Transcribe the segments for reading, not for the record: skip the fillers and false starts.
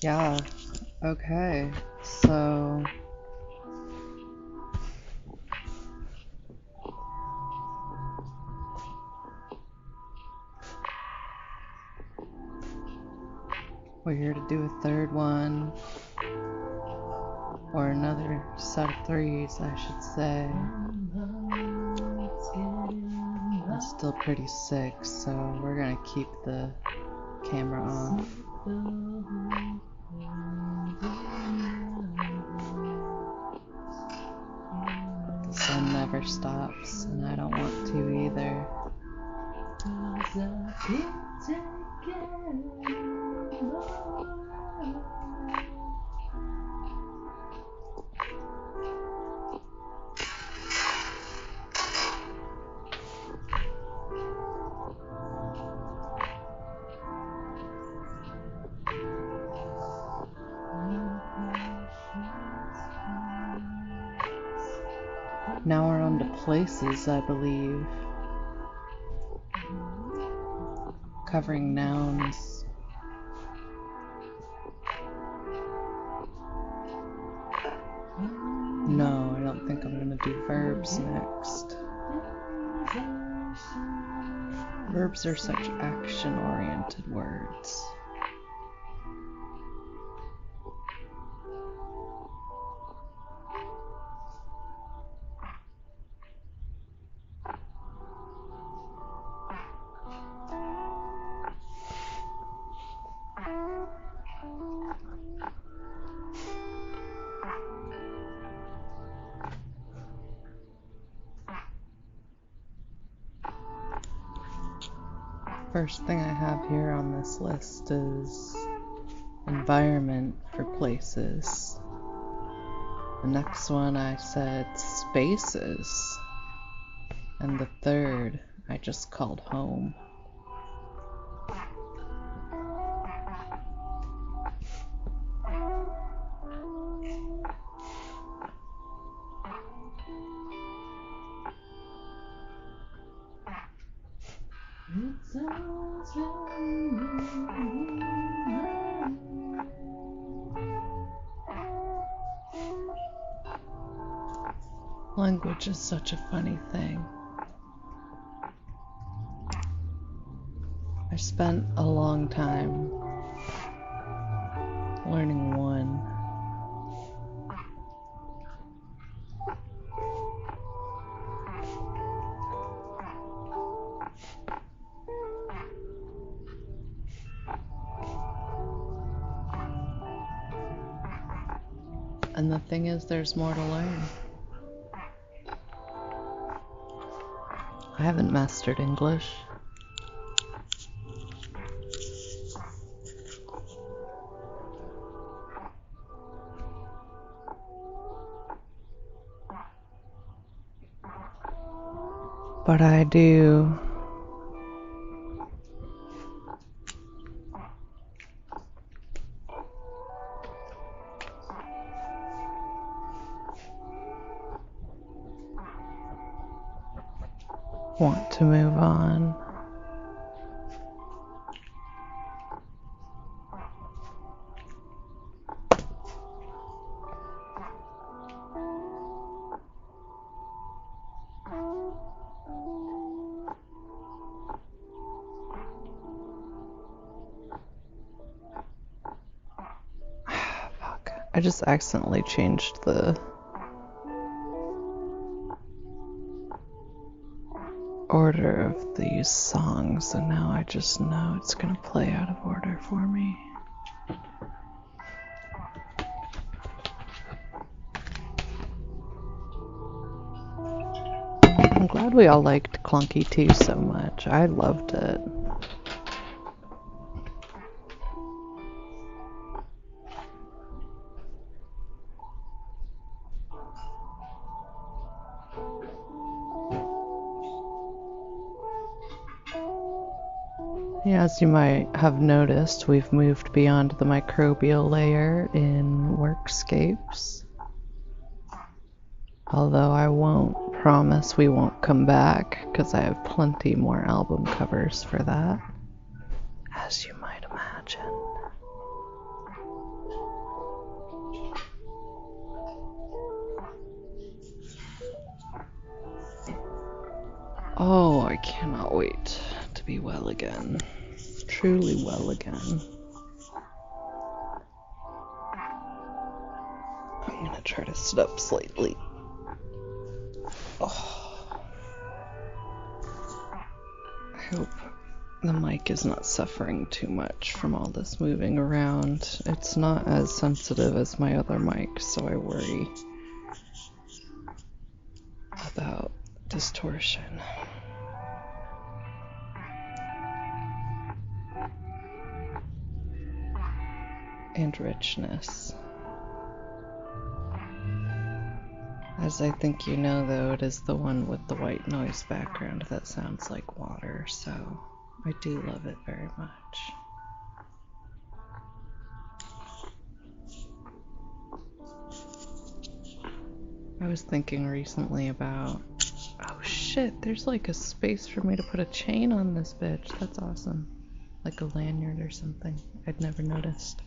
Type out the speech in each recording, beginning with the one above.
Yeah, okay. So we're here to do a third one, or another set of threes, I should say. I'm still pretty sick, so we're gonna keep the camera off. The sun never stops, and I don't want to either. Now we're on to places, I believe. Covering nouns. No, I don't think I'm gonna do verbs next. Verbs are such action-oriented words. First thing I have here on this list is environment for places. The next one I said spaces. And the third I just called home. Language is such a funny thing. I spent a long time learning one. And the thing is, there's more to learn. I haven't mastered English. But I do want to move on. Fuck. I just accidentally changed the order of these songs, and now I just know it's gonna play out of order for me. I'm glad we all liked Clunky 2 so much. I loved it. Yeah, as you might have noticed, we've moved beyond the microbial layer in Workscapes. Although I won't promise we won't come back, because I have plenty more album covers for that, as you might imagine. I cannot wait to be well again. Truly well again. I'm gonna try to sit up slightly. Oh. I hope the mic is not suffering too much from all this moving around. It's not as sensitive as my other mic, so I worry about distortion. And richness. As I think you know, though, it is the one with the white noise background that sounds like water, so I do love it very much. I was thinking recently about, oh shit, there's like a space for me to put a chain on this bitch. That's awesome. Like a lanyard or something. I'd never noticed.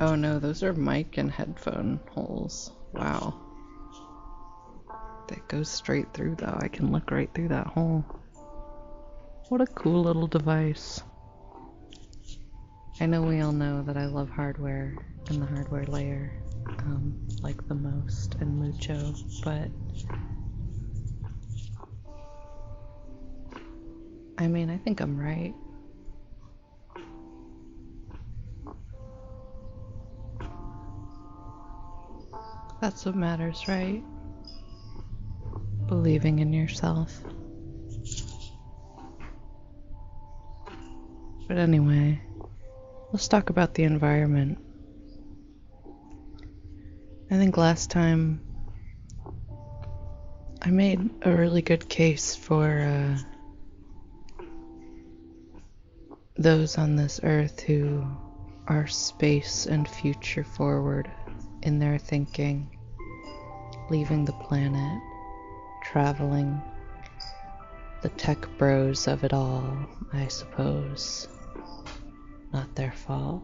Oh no, those are mic and headphone holes. Wow. That goes straight through though. I can look right through that hole. What a cool little device. I know we all know that I love hardware and the hardware layer, like the most and mucho, but I mean, I think I'm right. That's what matters, right? Believing in yourself. But anyway, let's talk about the environment. I think last time I made a really good case for those on this earth who are space and future forward in their thinking, leaving the planet, traveling, the tech bros of it all, I suppose. Not their fault.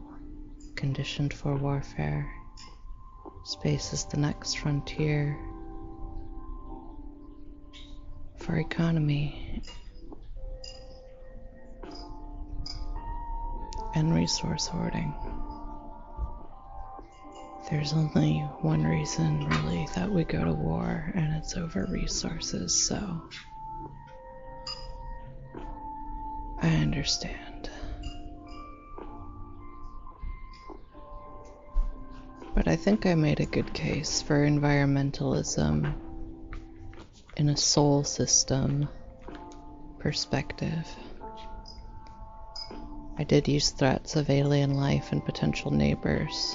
Conditioned for warfare. Space is the next frontier for economy and resource hoarding. There's only one reason, really, that we go to war, and it's over resources, so I understand. But I think I made a good case for environmentalism in a soul system perspective. I did use threats of alien life and potential neighbors.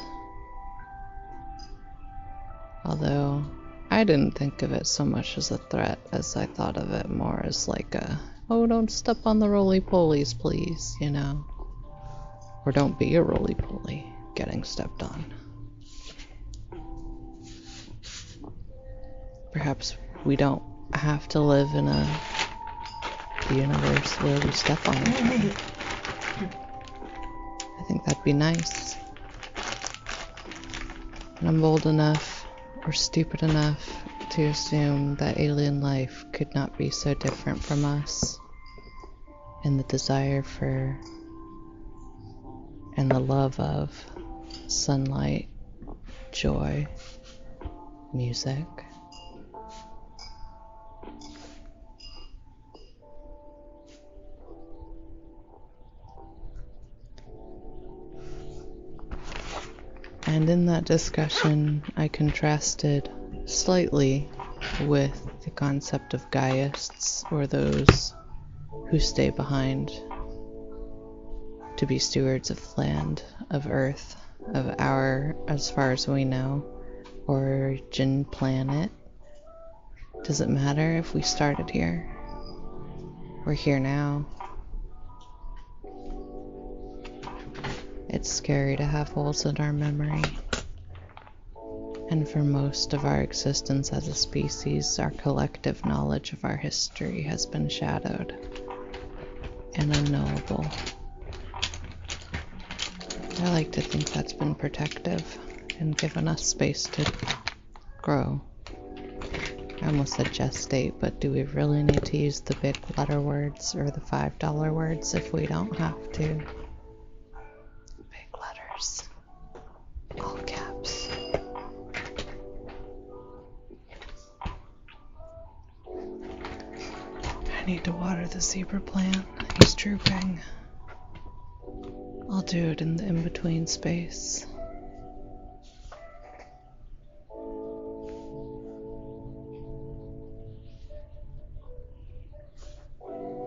Although, I didn't think of it so much as a threat as I thought of it more as like a, oh, don't step on the roly-polies, please, you know? Or don't be a roly-poly getting stepped on. Perhaps we don't have to live in a universe where we step on each other. I think that'd be nice. And I'm bold enough or stupid enough to assume that alien life could not be so different from us, and the desire for and the love of sunlight, joy, music. And in that discussion, I contrasted slightly with the concept of Gaiists, or those who stay behind to be stewards of land, of Earth, of our, as far as we know, origin planet. Does it matter if we started here? We're here now. It's scary to have holes in our memory. And for most of our existence as a species, our collective knowledge of our history has been shadowed and unknowable. I like to think that's been protective and give enough space to grow. I almost said gestate, but do we really need to use the big letter words or the $5 words if we don't have to? Big letters. All caps. I need to water the zebra plant. He's drooping. I'll do it in the in-between space.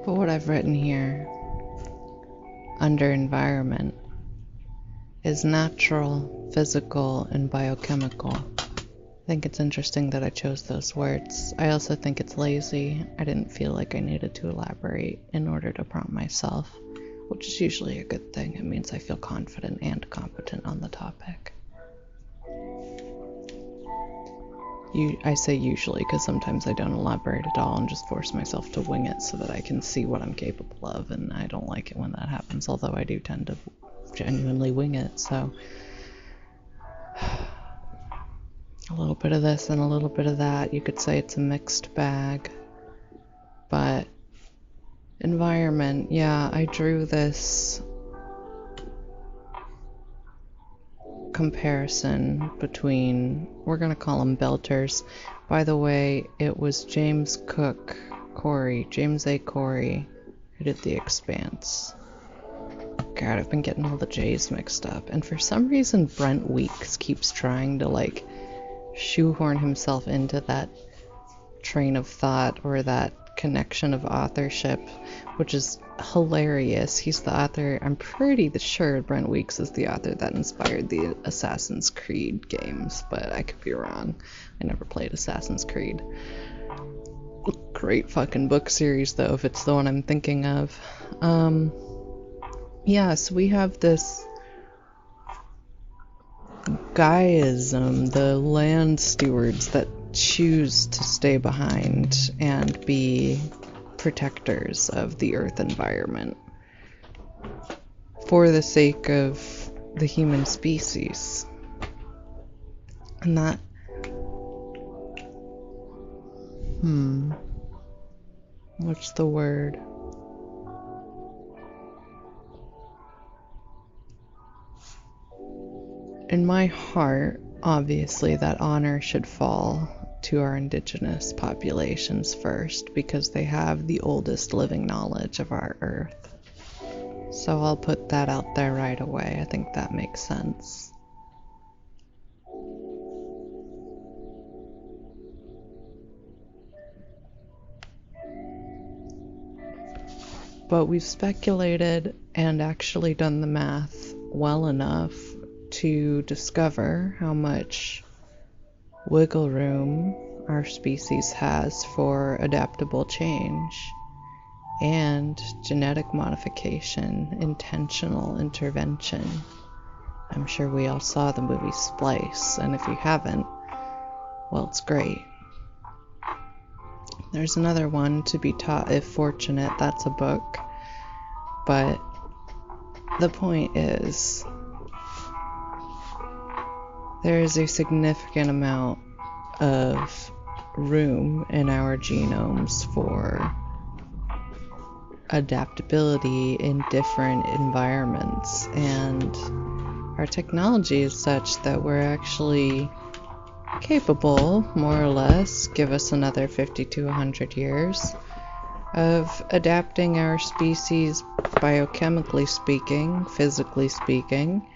But what I've written here under environment is natural, physical, and biochemical. I think it's interesting that I chose those words. I also think it's lazy. I didn't feel like I needed to elaborate in order to prompt myself, which is usually a good thing. It means I feel confident and competent on the topic. I say usually because sometimes I don't elaborate at all and just force myself to wing it so that I can see what I'm capable of, and I don't like it when that happens, although I do tend to genuinely wing it, so a little bit of this and a little bit of that. You could say it's a mixed bag, but environment, yeah, I drew this comparison between, we're gonna call them belters. By the way, it was James A. Corey, who did The Expanse. God, I've been getting all the J's mixed up, and for some reason Brent Weeks keeps trying to like shoehorn himself into that train of thought or that connection of authorship, which is hilarious. He's the author, I'm pretty sure Brent Weeks is the author that inspired the Assassin's Creed games, but I could be wrong. I never played Assassin's Creed. Great fucking book series though, if it's the one I'm thinking of. Yeah, so we have this Gaiaism, the land stewards that choose to stay behind and be protectors of the earth environment for the sake of the human species. And that what's the word? In my heart, obviously that honor should fall to our indigenous populations first, because they have the oldest living knowledge of our earth. So I'll put that out there right away. I think that makes sense. But we've speculated and actually done the math well enough to discover how much wiggle room our species has for adaptable change and genetic modification, intentional intervention. I'm sure we all saw the movie Splice, and if you haven't, well, it's great. There's another one, To Be Taught If Fortunate, that's a book, but the point is, there is a significant amount of room in our genomes for adaptability in different environments, and our technology is such that we're actually capable, more or less, give us another 50 to 100 years, of adapting our species biochemically speaking, physically speaking,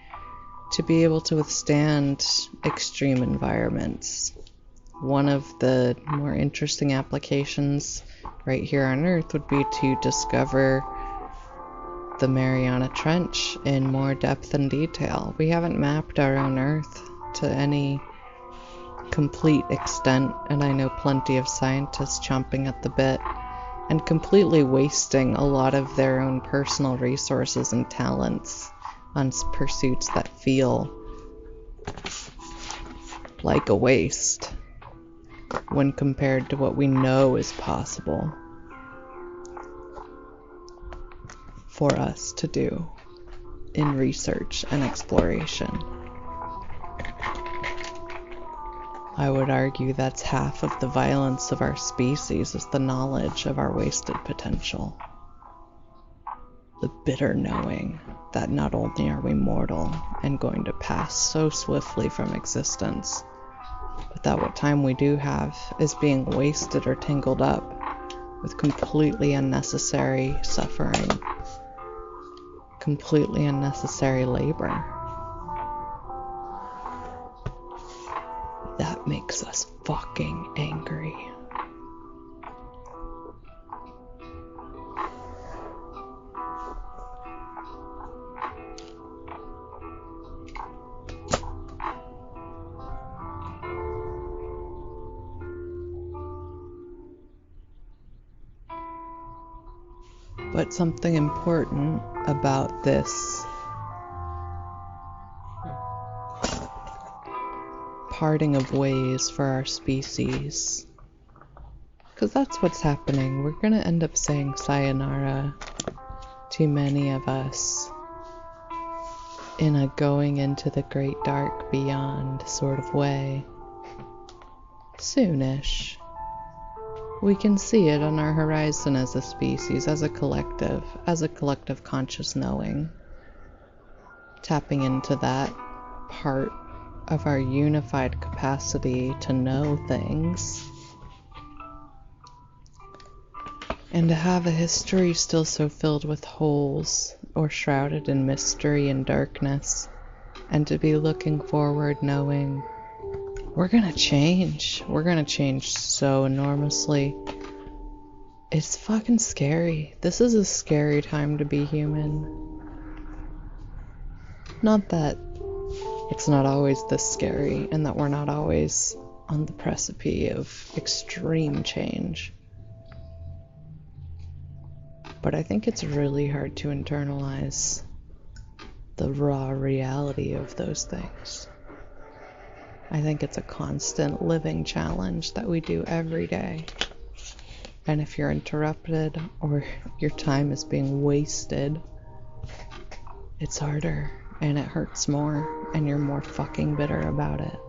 to be able to withstand extreme environments. One of the more interesting applications right here on Earth would be to discover the Mariana Trench in more depth and detail. We haven't mapped our own Earth to any complete extent, and I know plenty of scientists chomping at the bit and completely wasting a lot of their own personal resources and talents on pursuits that feel like a waste when compared to what we know is possible for us to do in research and exploration. I would argue that's half of the violence of our species, is the knowledge of our wasted potential. The bitter knowing that not only are we mortal and going to pass so swiftly from existence, but that what time we do have is being wasted or tangled up with completely unnecessary suffering, completely unnecessary labor. That makes us fucking angry. But something important about this parting of ways for our species, because that's what's happening. We're gonna end up saying sayonara to many of us in a going into the great dark beyond sort of way. Soonish. We can see it on our horizon as a species, as a collective conscious knowing. Tapping into that part of our unified capacity to know things. And to have a history still so filled with holes or shrouded in mystery and darkness, and to be looking forward knowing we're gonna change. We're gonna change so enormously. It's fucking scary. This is a scary time to be human. Not that it's not always this scary, and that we're not always on the precipice of extreme change. But I think it's really hard to internalize the raw reality of those things. I think it's a constant living challenge that we do every day. And if you're interrupted or your time is being wasted, it's harder and it hurts more and you're more fucking bitter about it.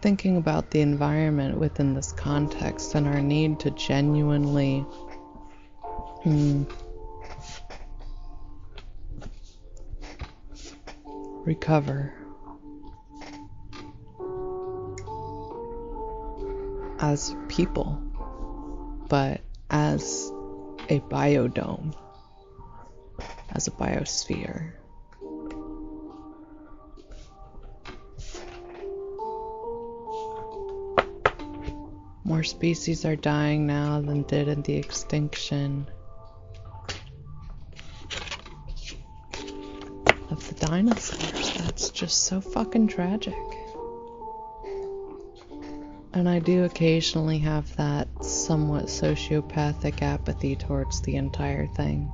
Thinking about the environment within this context and our need to genuinely recover as people, but as a biodome, as a biosphere. More species are dying now than did in the extinction of the dinosaurs. That's just so fucking tragic. And I do occasionally have that somewhat sociopathic apathy towards the entire thing.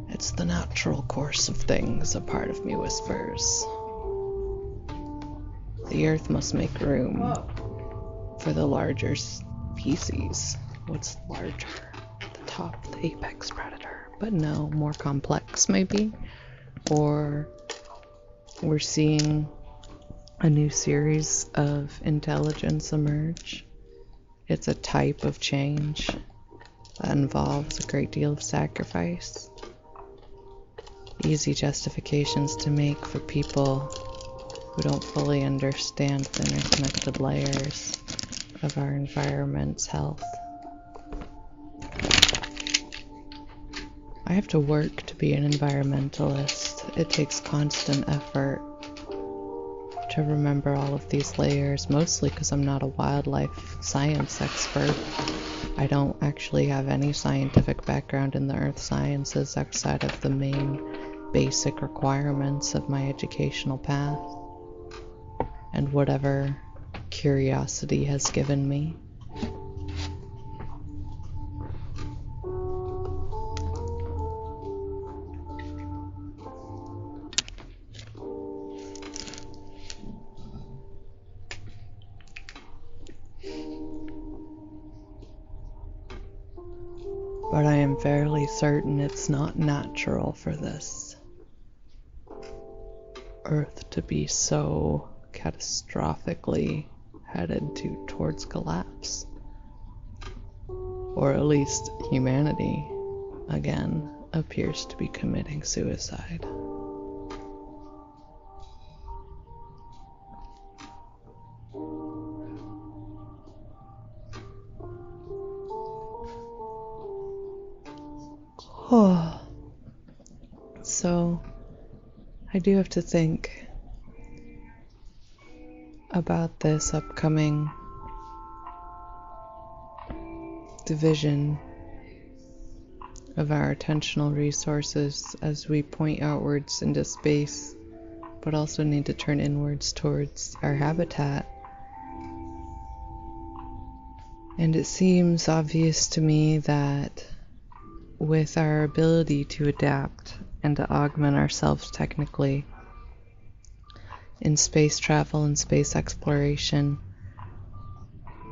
It's the natural course of things, a part of me whispers. The earth must make room for the larger species. What's larger? The top, the apex predator. But no, more complex maybe. Or we're seeing a new series of intelligence emerge. It's a type of change that involves a great deal of sacrifice. Easy justifications to make for people who don't fully understand the interconnected layers of our environment's health. I have to work to be an environmentalist. It takes constant effort to remember all of these layers, mostly because I'm not a wildlife science expert. I don't actually have any scientific background in the earth sciences outside of the main basic requirements of my educational path and whatever curiosity has given me. I'm fairly certain it's not natural for this Earth to be so catastrophically headed towards collapse. Or at least humanity, again, appears to be committing suicide. Oh. So, I do have to think about this upcoming division of our attentional resources as we point outwards into space, but also need to turn inwards towards our habitat. And it seems obvious to me that with our ability to adapt and to augment ourselves technically in space travel and space exploration,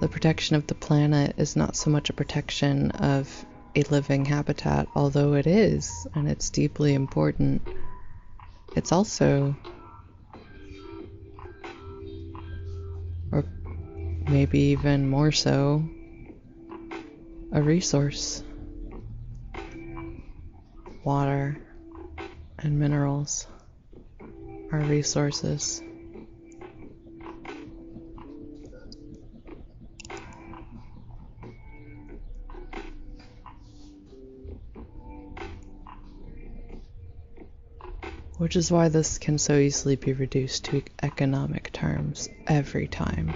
the protection of the planet is not so much a protection of a living habitat, although it is, and it's deeply important. It's also, or maybe even more so, a resource. Water and minerals are resources. Which is why this can so easily be reduced to economic terms every time.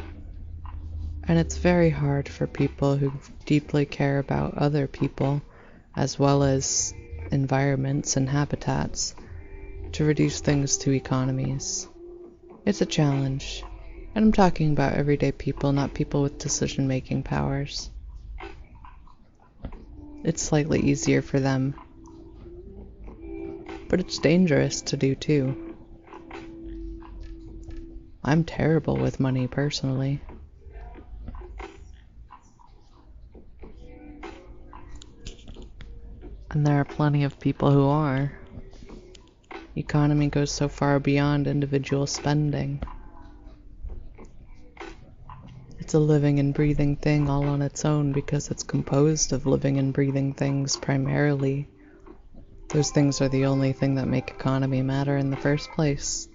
And it's very hard for people who deeply care about other people, as well as environments and habitats, to reduce things to economies. It's a challenge. And I'm talking about everyday people, not people with decision-making powers. It's slightly easier for them. But it's dangerous to do too. I'm terrible with money personally. And there are plenty of people who are. Economy goes so far beyond individual spending. It's a living and breathing thing all on its own because it's composed of living and breathing things primarily. Those things are the only thing that make economy matter in the first place.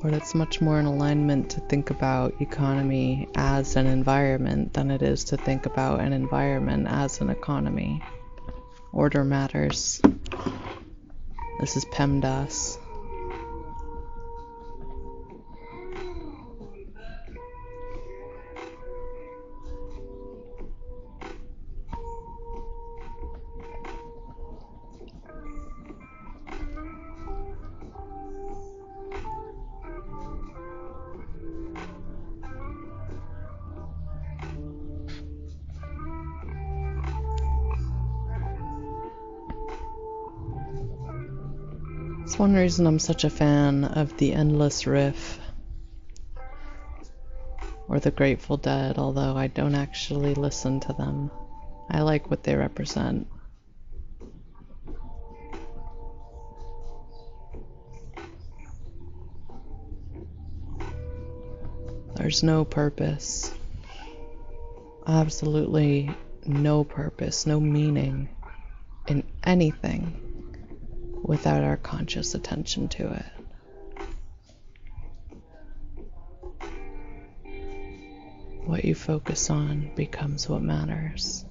But it's much more in alignment to think about economy as an environment than it is to think about an environment as an economy. Order matters. This is PEMDAS. It's one reason I'm such a fan of the Endless Riff or the Grateful Dead, although I don't actually listen to them. I like what they represent. There's no purpose. Absolutely no purpose, no meaning in anything without our conscious attention to it. What you focus on becomes what matters.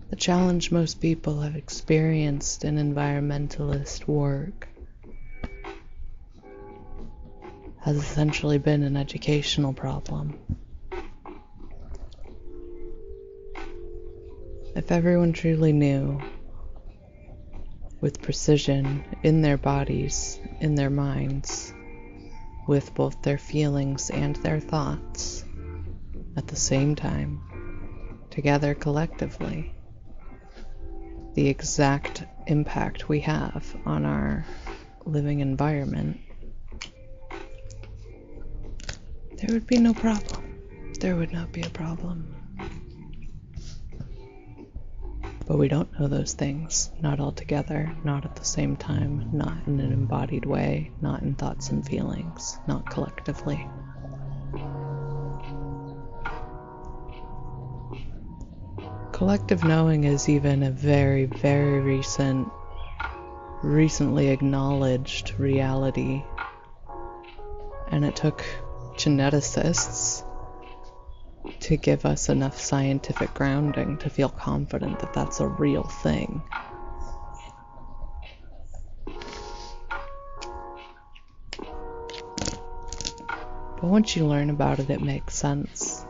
The challenge most people have experienced in environmentalist work has essentially been an educational problem. If everyone truly knew with precision in their bodies, in their minds, with both their feelings and their thoughts at the same time, together collectively, the exact impact we have on our living environment, there would be no problem. There would not be a problem. But we don't know those things, not all together, not at the same time, not in an embodied way, not in thoughts and feelings, not collectively. Collective knowing is even a very, very recently acknowledged reality. And it took geneticists to give us enough scientific grounding to feel confident that that's a real thing. But once you learn about it, it makes sense.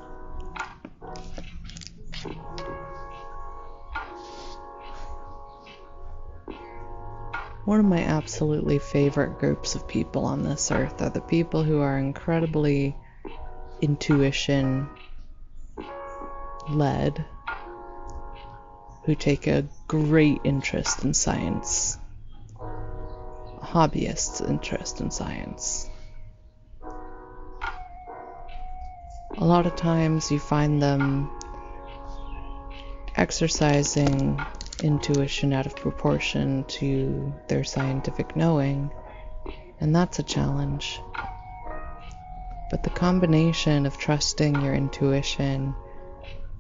One of my absolutely favorite groups of people on this earth are the people who are incredibly intuition-led, who take a great interest in science, a hobbyist's interest in science. A lot of times you find them exercising intuition out of proportion to their scientific knowing, and that's a challenge. But the combination of trusting your intuition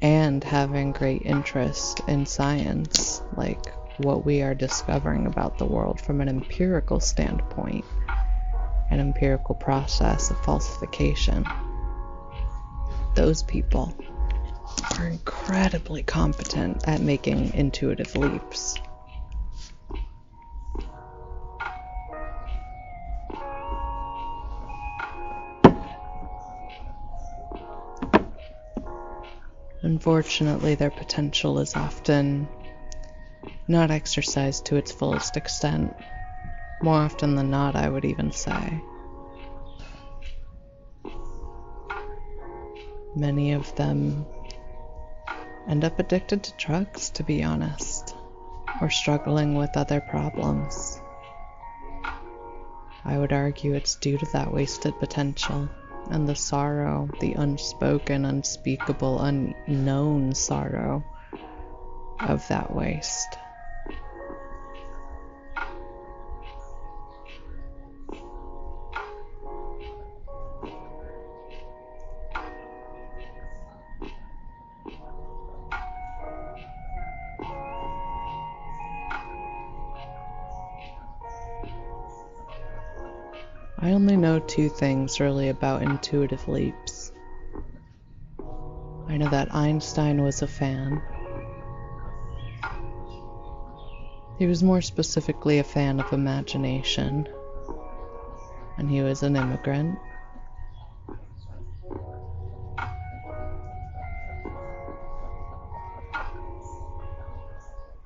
and having great interest in science, like what we are discovering about the world from an empirical standpoint, an empirical process of falsification, those people are incredibly competent at making intuitive leaps. Unfortunately, their potential is often not exercised to its fullest extent. More often than not, I would even say. Many of them end up addicted to drugs, to be honest, or struggling with other problems. I would argue it's due to that wasted potential and the sorrow, the unspoken, unspeakable, unknown sorrow of that waste. I only know two things really about intuitive leaps. I know that Einstein was a fan. He was more specifically a fan of imagination, and he was an immigrant.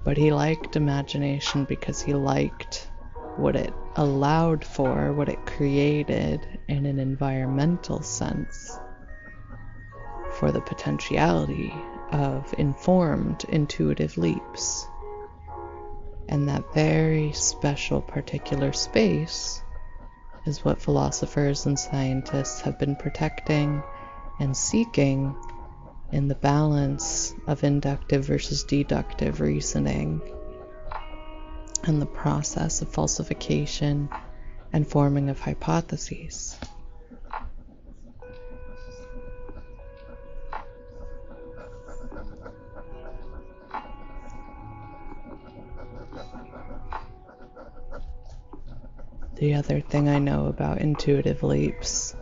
But he liked imagination because he liked what it allowed for, what it created in an environmental sense for the potentiality of informed intuitive leaps. And that very special particular space is what philosophers and scientists have been protecting and seeking in the balance of inductive versus deductive reasoning and the process of falsification and forming of hypotheses. The other thing I know about intuitive leaps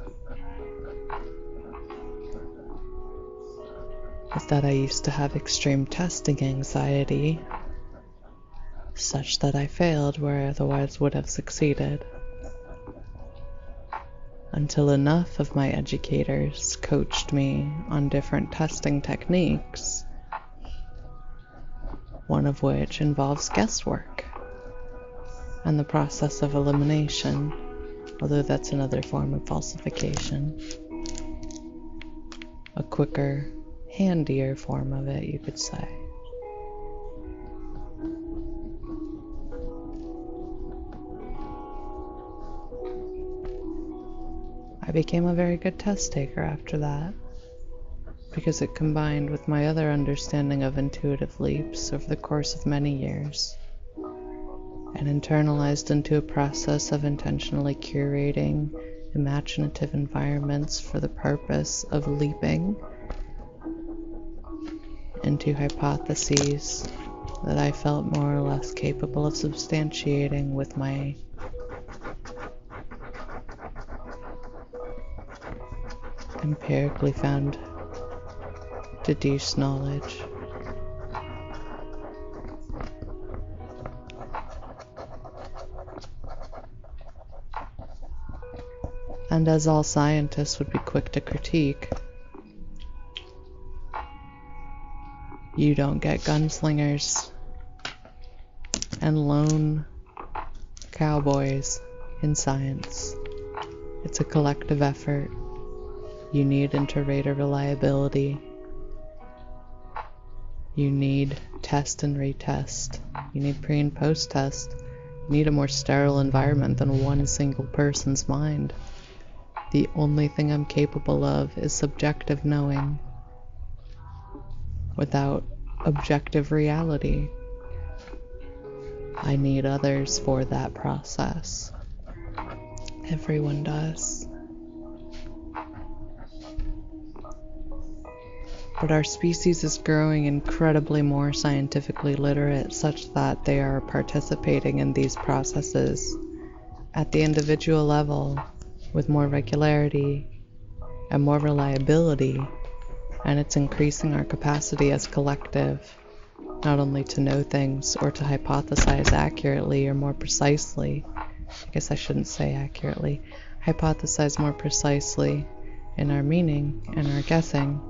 is that I used to have extreme testing anxiety, such that I failed where I otherwise would have succeeded, until enough of my educators coached me on different testing techniques, one of which involves guesswork. and the process of elimination, although that's another form of falsification. A quicker, handier form of it, you could say. I became a very good test taker after that, because it combined with my other understanding of intuitive leaps over the course of many years, and internalized into a process of intentionally curating imaginative environments for the purpose of leaping into hypotheses that I felt more or less capable of substantiating with my empirically found deduced knowledge. And as all scientists would be quick to critique, you don't get gunslingers and lone cowboys in science. It's a collective effort. You need inter-rater reliability. You need test and retest. You need pre and post test. You need a more sterile environment than one single person's mind. The only thing I'm capable of is subjective knowing without objective reality. I need others for that process. Everyone does. But our species is growing incredibly more scientifically literate, such that they are participating in these processes at the individual level with more regularity and more reliability, and it's increasing our capacity as collective, not only to know things or to hypothesize accurately or more precisely. I guess I shouldn't say accurately. Hypothesize more precisely in our meaning and our guessing.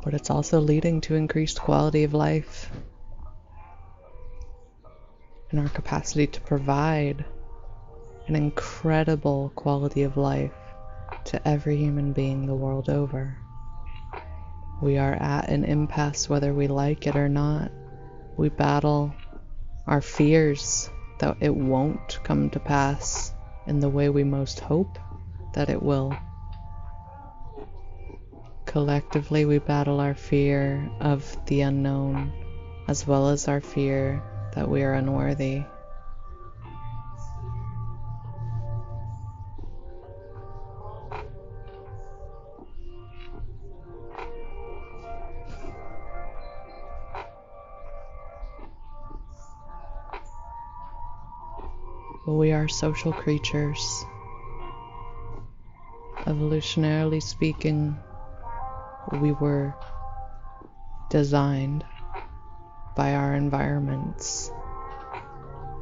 But it's also leading to increased quality of life and our capacity to provide an incredible quality of life to every human being the world over. We are at an impasse whether we like it or not. We battle our fears that it won't come to pass in the way we most hope that it will. Collectively, we battle our fear of the unknown, as well as our fear that we are unworthy. But we are social creatures. Evolutionarily speaking, we were designed by our environments,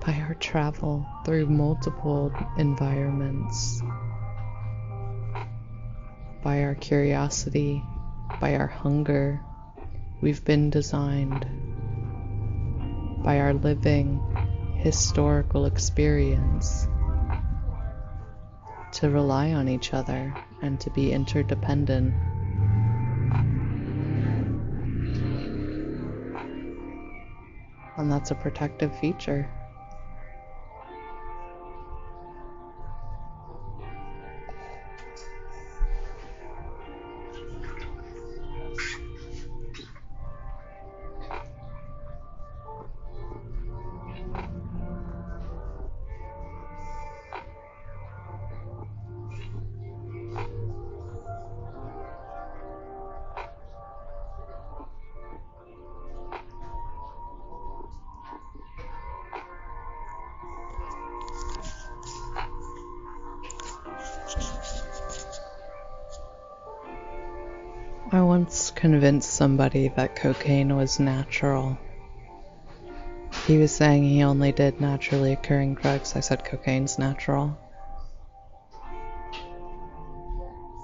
by our travel through multiple environments, by our curiosity, by our hunger. We've been designed by our living historical experience to rely on each other and to be interdependent. And that's a protective feature. I once convinced somebody that cocaine was natural. He was saying he only did naturally occurring drugs. I said cocaine's natural.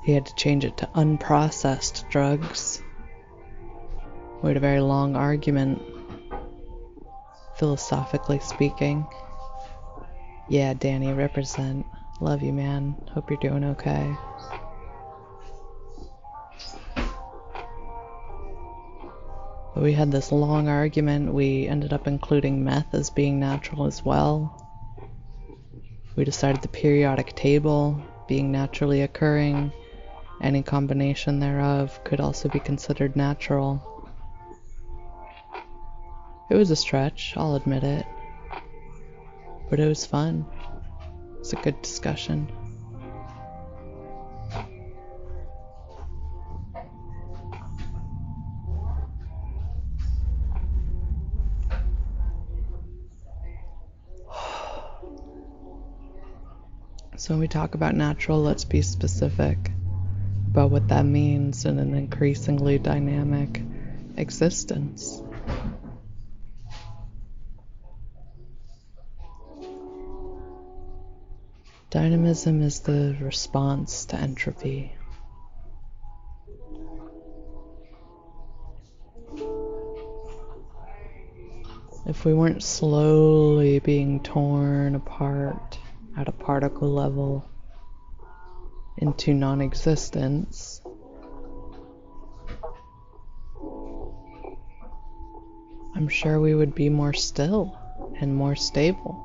He had to change it to unprocessed drugs. We had a very long argument philosophically speaking. Yeah, Danny, represent. Love you, man. Hope you're doing okay. But we had this long argument. We ended up including meth as being natural as well. We decided the periodic table being naturally occurring, any combination thereof could also be considered natural. It was a stretch, I'll admit it. But it was fun. It was a good discussion. So when we talk about natural, let's be specific about what that means in an increasingly dynamic existence. Dynamism is the response to entropy. If we weren't slowly being torn apart at a particle level into non-existence, I'm sure we would be more still and more stable,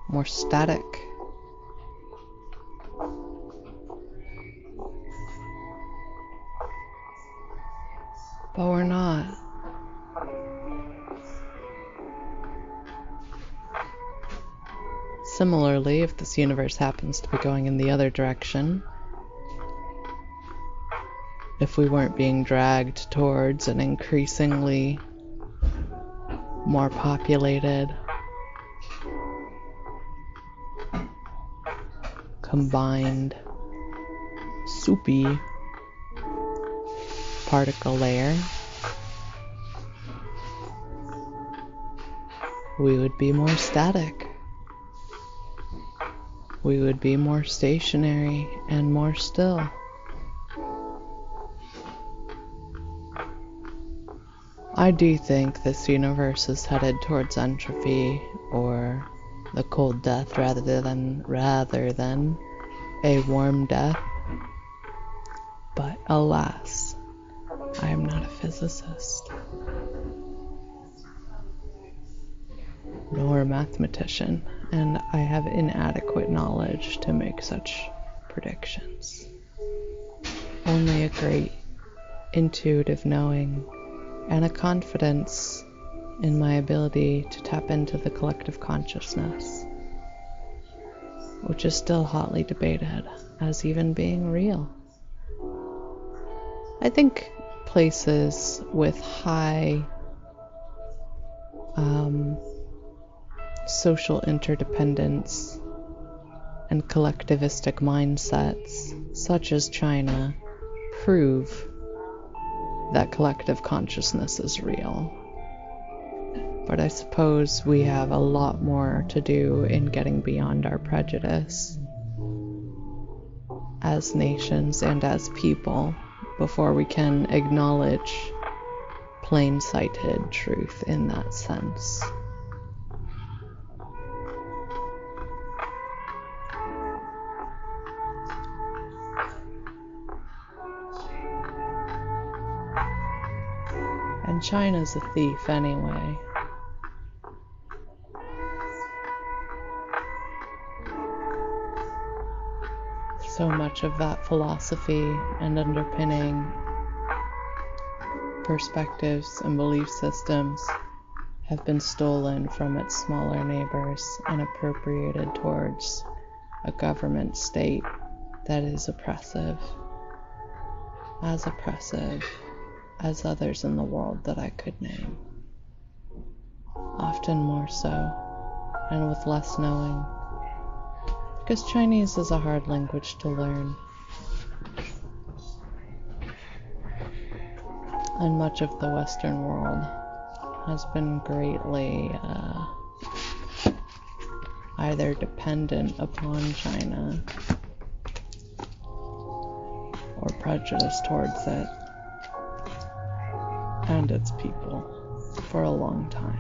more static. But we're not. Similarly, if this universe happens to be going in the other direction, if we weren't being dragged towards an increasingly more populated, combined, soupy particle layer, we would be more static. We would be more stationary and more still. I do think this universe is headed towards entropy or the cold death rather than a warm death. But alas, I am not a physicist nor a mathematician, and I have inadequate knowledge to make such predictions. Only a great intuitive knowing and a confidence in my ability to tap into the collective consciousness, which is still hotly debated as even being real. I think places with high social interdependence and collectivistic mindsets, such as China, prove that collective consciousness is real. But I suppose we have a lot more to do in getting beyond our prejudice as nations and as people before we can acknowledge plain-sighted truth in that sense. And China's a thief anyway. So much of that philosophy and underpinning perspectives and belief systems have been stolen from its smaller neighbors and appropriated towards a government state that is oppressive as others in the world that I could name. Often more so, and with less knowing, because Chinese is a hard language to learn. And much of the Western world has been greatly either dependent upon China or prejudiced towards it and its people for a long time.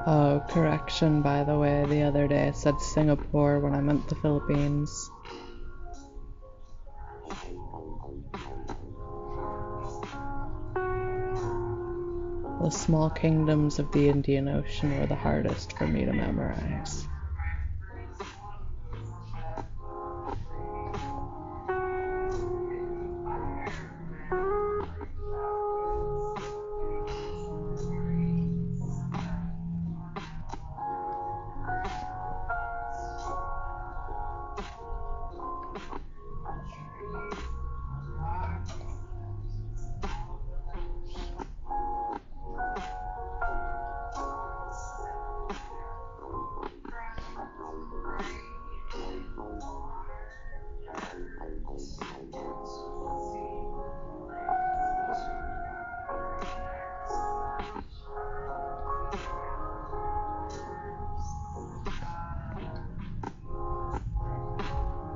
Oh, correction, by the way, the other day I said Singapore when I meant the Philippines. The small kingdoms of the Indian Ocean were the hardest for me to memorize.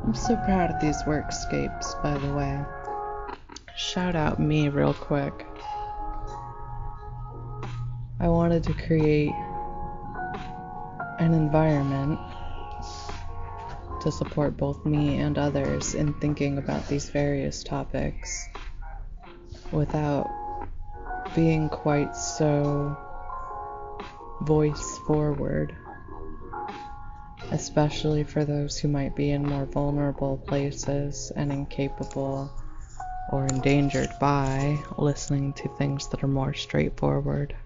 I'm so proud of these workscapes, by the way. Shout out me real quick. I wanted to create an environment to support both me and others in thinking about these various topics without being quite so voice forward, especially for those who might be in more vulnerable places and incapable or endangered by listening to things that are more straightforward.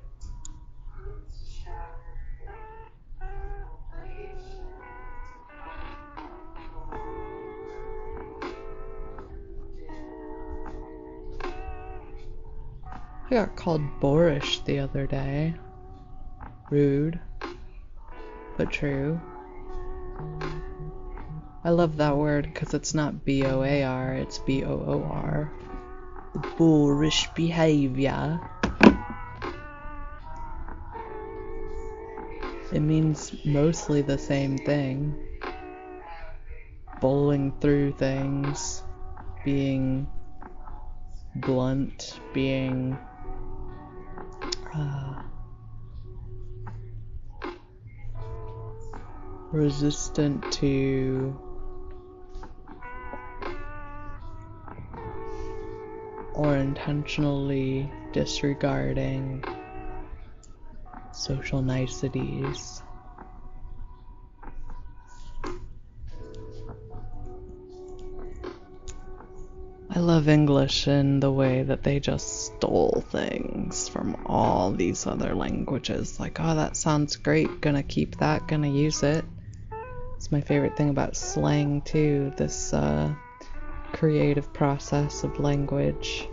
I got called boorish the other day. Rude, but true. I love that word because it's not B-O-A-R, it's B-O-O-R. Boorish behavior. It means mostly the same thing. Bowling through things, being blunt, being resistant to or intentionally disregarding social niceties. I love English in the way that they just stole things from all these other languages. Like, oh, that sounds great, gonna keep that, gonna use it. It's my favorite thing about slang too, this creative process of language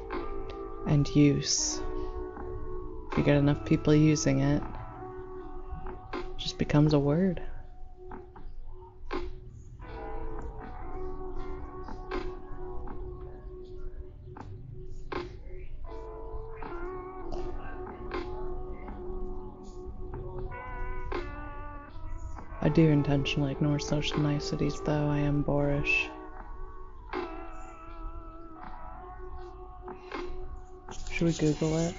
and use. If you get enough people using it, it just becomes a word. I do intentionally ignore social niceties, though. I am boorish. Should we Google it?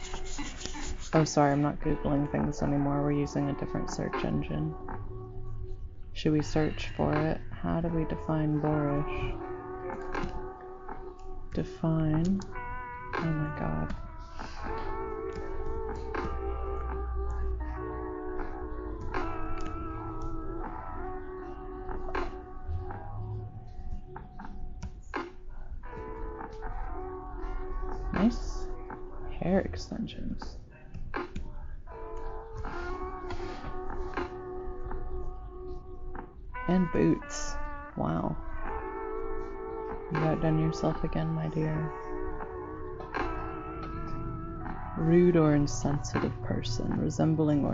Oh, sorry, I'm not Googling things anymore. We're using a different search engine. Should we search for it? How do we define boorish? Define. Oh my god. Nice hair extensions. And boots. Wow. You outdone yourself again, my dear. Rude or insensitive person, resembling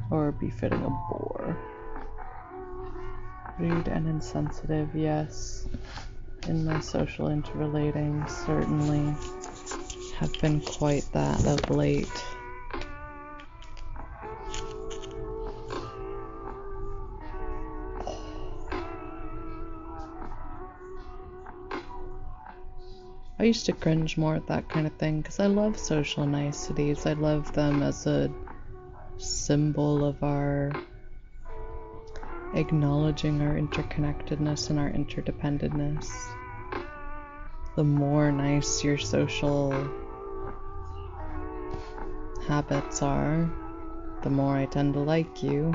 or befitting a bore. Rude and insensitive, yes. In my social interrelating, certainly have been quite that of late. I used to cringe more at that kind of thing because I love social niceties. I love them as a symbol of our acknowledging our interconnectedness and our interdependentness. The more nice your social habits are, the more I tend to like you.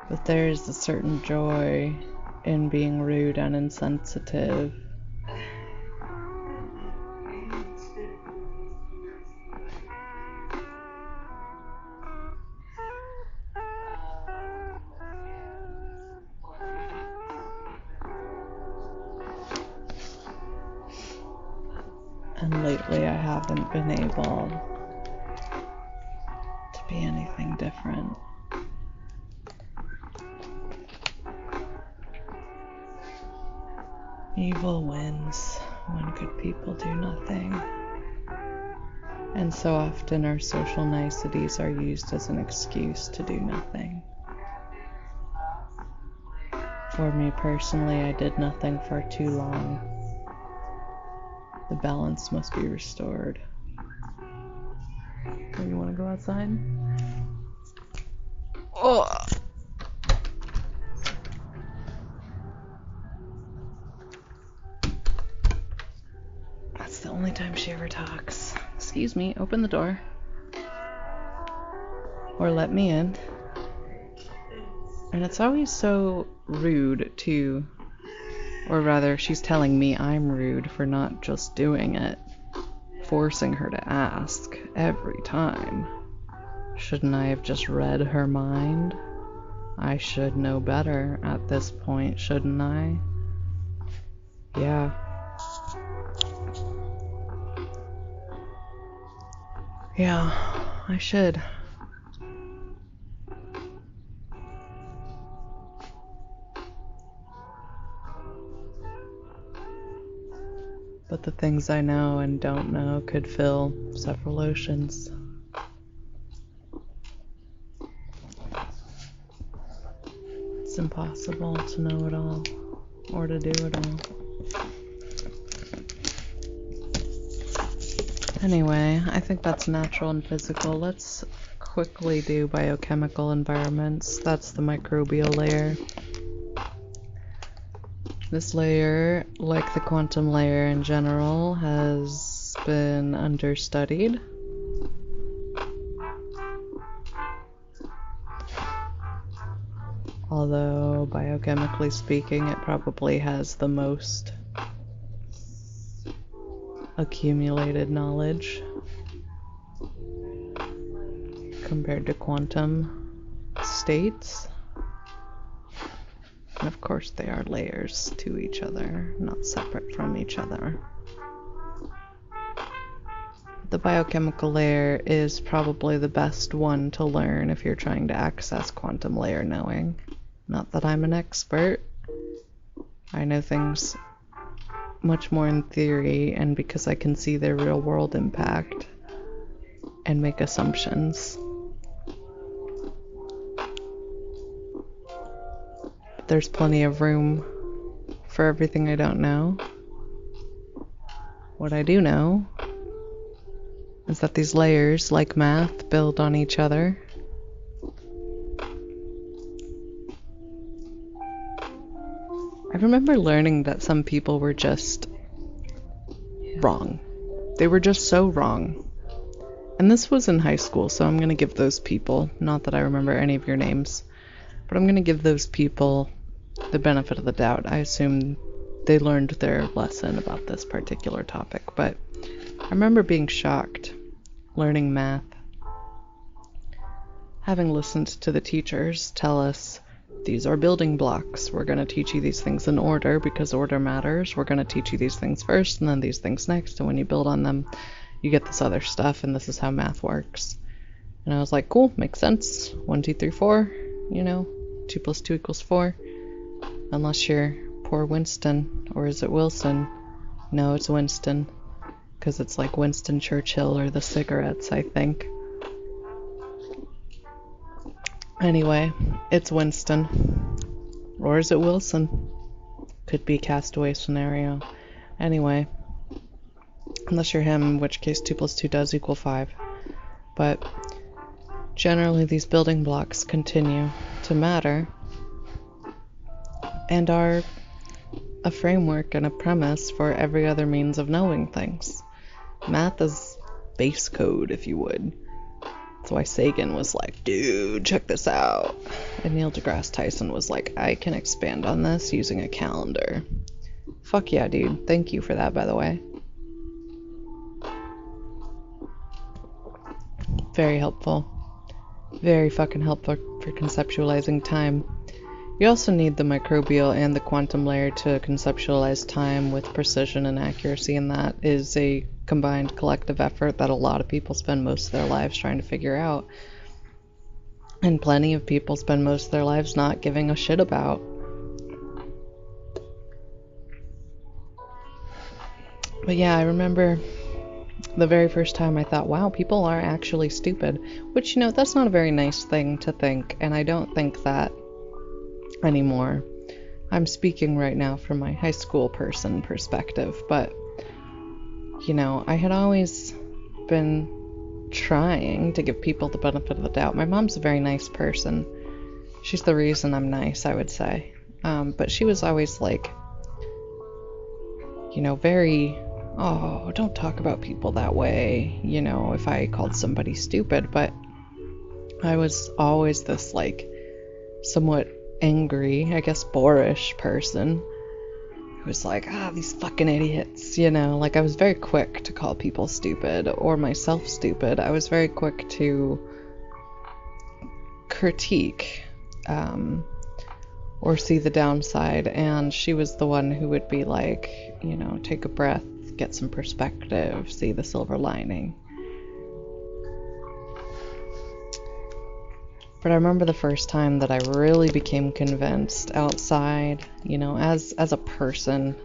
But there is a certain joy in being rude and insensitive. And lately I haven't been able to be anything different. Evil wins when good people do nothing. And so often our social niceties are used as an excuse to do nothing. For me personally, I did nothing for too long. The balance must be restored. Oh, you want to go outside? Oh! That's the only time she ever talks. Excuse me, open the door. Or let me in. And it's always so rude too. Or rather, she's telling me I'm rude for not just doing it. Forcing her to ask every time. Shouldn't I have just read her mind? I should know better at this point, shouldn't I? Yeah. Yeah, I should. But the things I know and don't know could fill several oceans. It's impossible to know it all, or to do it all. Anyway, I think that's natural and physical. Let's quickly do biochemical environments. That's the microbial layer. This layer, like the quantum layer in general, has been understudied. Although, biochemically speaking, it probably has the most accumulated knowledge compared to quantum states. And of course they are layers to each other, not separate from each other. The biochemical layer is probably the best one to learn if you're trying to access quantum layer knowing. Not that I'm an expert. I know things much more in theory, and because I can see their real world impact and make assumptions. But there's plenty of room for everything I don't know. What I do know is that these layers, like math, build on each other. I remember learning that some people were just wrong. They were just so wrong. And this was in high school, so I'm going to give those people, not that I remember any of your names, but I'm going to give those people the benefit of the doubt. I assume they learned their lesson about this particular topic, but I remember being shocked learning math, having listened to the teachers tell us, these are building blocks. We're going to teach you these things in order because order matters. We're going to teach you these things first and then these things next. And when you build on them, you get this other stuff. And this is how math works. And I was like, cool, makes sense. 1, 2, 3, 4, 2 plus 2 equals 4. Unless you're poor Winston, or is it Wilson? No, it's Winston. Because it's like Winston Churchill or the cigarettes, I think. Anyway, it's Winston. Or is it Wilson? Could be Castaway scenario. Anyway, unless you're him, in which case 2 plus 2 does equal 5. But generally these building blocks continue to matter and are a framework and a premise for every other means of knowing things. Math is base code, if you would. That's why Sagan was like, dude, check this out. And Neil deGrasse Tyson was like, I can expand on this using a calendar. Fuck yeah, dude. Thank you for that, by the way. Very helpful. Very fucking helpful for conceptualizing time. You also need the microbial and the quantum layer to conceptualize time with precision and accuracy, and that is a combined collective effort that a lot of people spend most of their lives trying to figure out. And plenty of people spend most of their lives not giving a shit about. But yeah, I remember the very first time I thought, wow, people are actually stupid. Which, that's not a very nice thing to think, and I don't think that anymore. I'm speaking right now from my high school person perspective, but I had always been trying to give people the benefit of the doubt. My mom's a very nice person. She's the reason I'm nice, I would say. But she was always like, very, oh, don't talk about people that way, if I called somebody stupid. But I was always this, like, somewhat angry, I guess boorish person who was like, these fucking idiots, like I was very quick to call people stupid or myself stupid. I was very quick to critique or see the downside, and she was the one who would be like, take a breath, get some perspective, see the silver lining. But I remember the first time that I really became convinced outside, as a person,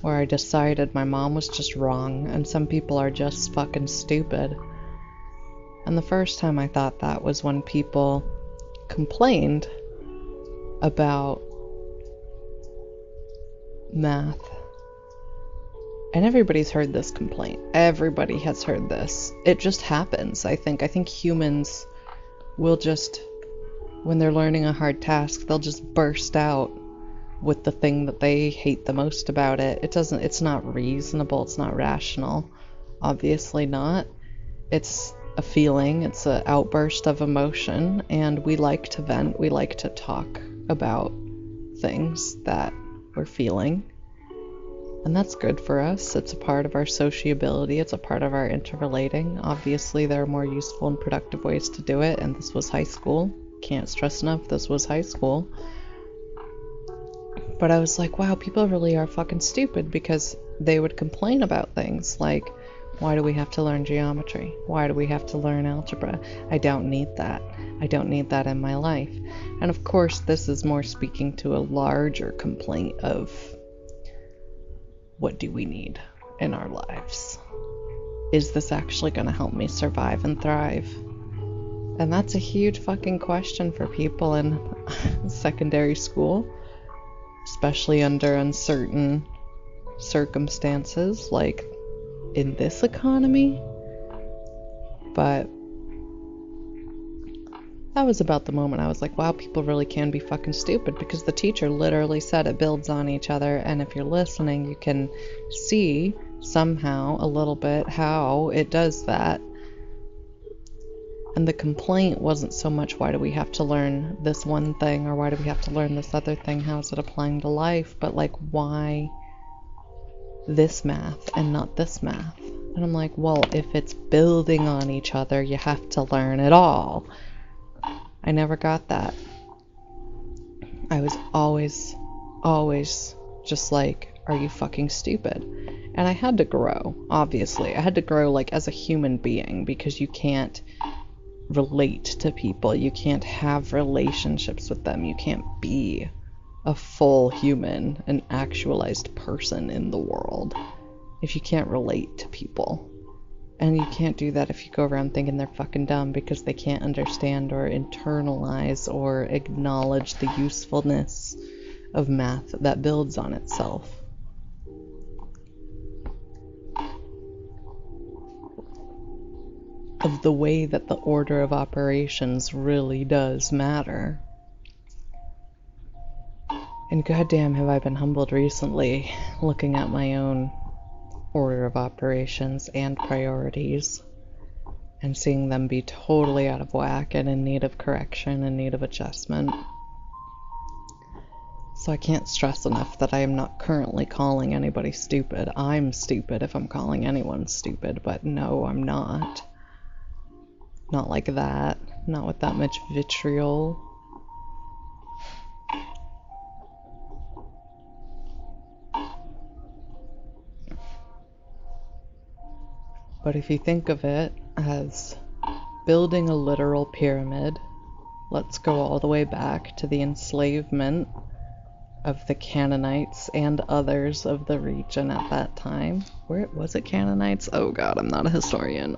where I decided my mom was just wrong and some people are just fucking stupid. And the first time I thought that was when people complained about math. And everybody's heard this complaint. Everybody has heard this. It just happens, I think. I think humans will just, when they're learning a hard task, they'll just burst out with the thing that they hate the most about it. It's not reasonable, it's not rational. Obviously not. It's a feeling, it's an outburst of emotion, and we like to vent, we like to talk about things that we're feeling. And that's good for us. It's a part of our sociability, it's a part of our interrelating. Obviously there are more useful and productive ways to do it, and this was high school. Can't stress enough, this was high school. But I was like, wow, people really are fucking stupid, because they would complain about things like, why do we have to learn geometry? Why do we have to learn algebra? I don't need that. I don't need that in my life. And of course, this is more speaking to a larger complaint of, what do we need in our lives? Is this actually going to help me survive and thrive? And that's a huge fucking question for people in secondary school, especially under uncertain circumstances, like in this economy. But that was about the moment I was like, wow, people really can be fucking stupid, because the teacher literally said it builds on each other, and if you're listening, you can see somehow a little bit how it does that. And the complaint wasn't so much, why do we have to learn this one thing, or why do we have to learn this other thing, how is it applying to life, but like, why this math and not this math? And I'm like, well, if it's building on each other, you have to learn it all. I never got that. I was always just like, are you fucking stupid? And I had to grow, obviously. I had to grow, like, as a human being, because you can't relate to people. You can't have relationships with them. You can't be a full human, an actualized person in the world, if you can't relate to people. And you can't do that if you go around thinking they're fucking dumb because they can't understand or internalize or acknowledge the usefulness of math that builds on itself. of the way that the order of operations really does matter. And goddamn have I been humbled recently looking at my own order of operations and priorities and seeing them be totally out of whack and in need of correction, in need of adjustment. So I can't stress enough that I am not currently calling anybody stupid. I'm stupid if I'm calling anyone stupid, but no, I'm not. Not like that. Not with that much vitriol. But if you think of it as building a literal pyramid, let's go all the way back to the enslavement of the Canaanites and others of the region at that time. Where was it, Canaanites? Oh god, I'm not a historian.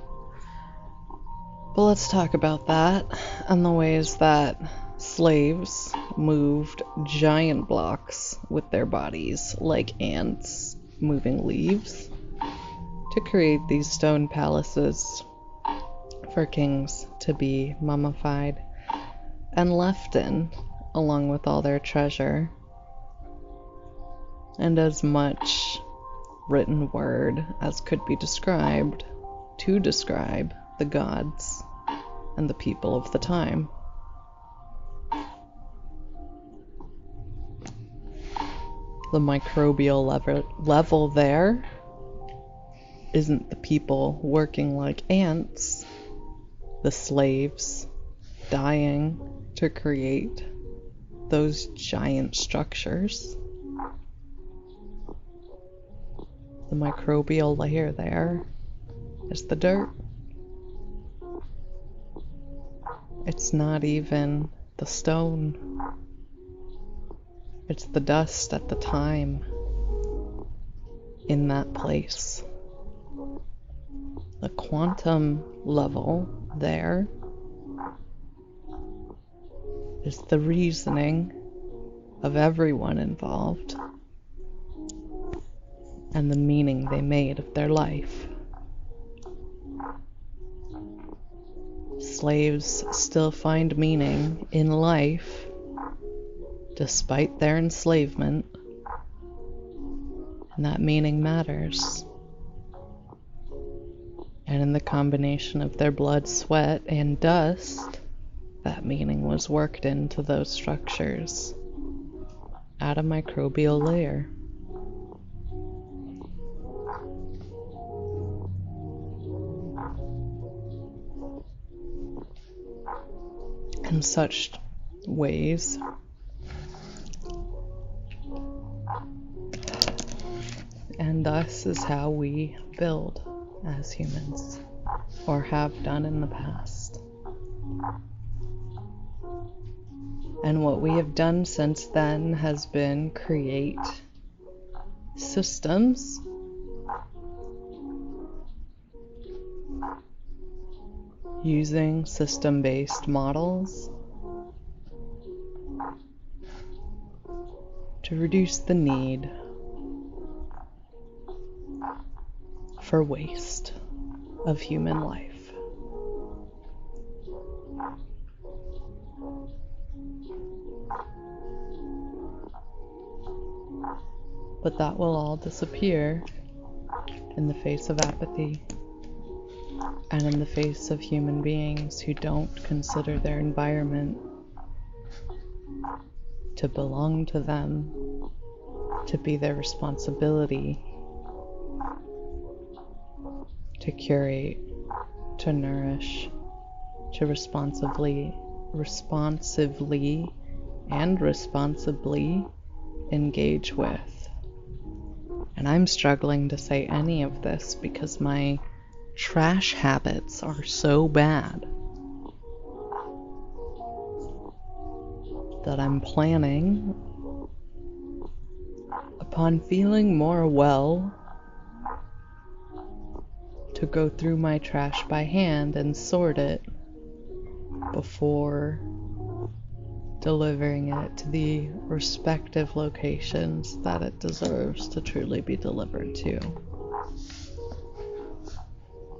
But let's talk about that and the ways that slaves moved giant blocks with their bodies like ants moving leaves to create these stone palaces for kings to be mummified and left in, along with all their treasure and as much written word as could be described to describe the gods and the people of the time. The microbial level there isn't the people working like ants, the slaves dying to create those giant structures. The microbial layer there is the dirt. It's not even the stone. It's the dust at the time in that place. The quantum level there is the reasoning of everyone involved and the meaning they made of their life. Slaves still find meaning in life despite their enslavement, and that meaning matters. And in the combination of their blood, sweat, and dust, that meaning was worked into those structures at a microbial layer. In such ways, and thus is how we build as humans, or have done in the past. And what we have done since then has been create systems using system-based models to reduce the need for waste of human life. But that will all disappear in the face of apathy and in the face of human beings who don't consider their environment to belong to them, to be their responsibility, to curate, to nourish, to responsibly and responsibly engage with. And I'm struggling to say any of this because my trash habits are so bad that I'm planning upon feeling more well to go through my trash by hand and sort it before delivering it to the respective locations that it deserves to truly be delivered to.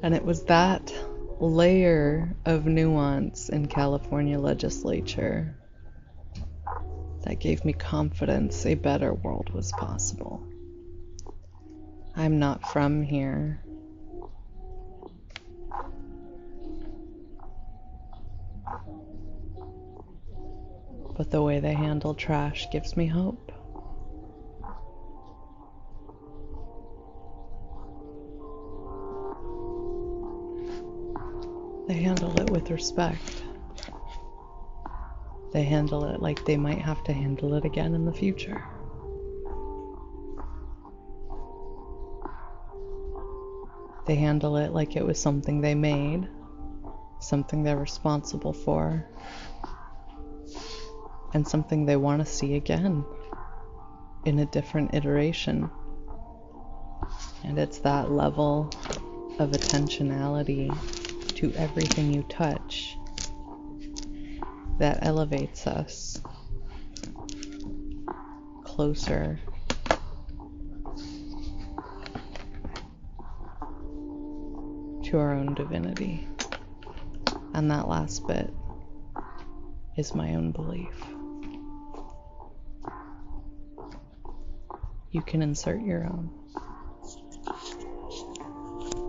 And it was that layer of nuance in California legislature that gave me confidence a better world was possible. I'm not from here. But the way they handle trash gives me hope. They handle it with respect. They handle it like they might have to handle it again in the future. They handle it like it was something they made, something they're responsible for, and something they want to see again in a different iteration. And it's that level of attentionality to everything you touch that elevates us closer to our own divinity. And that last bit is my own belief. You can insert your own.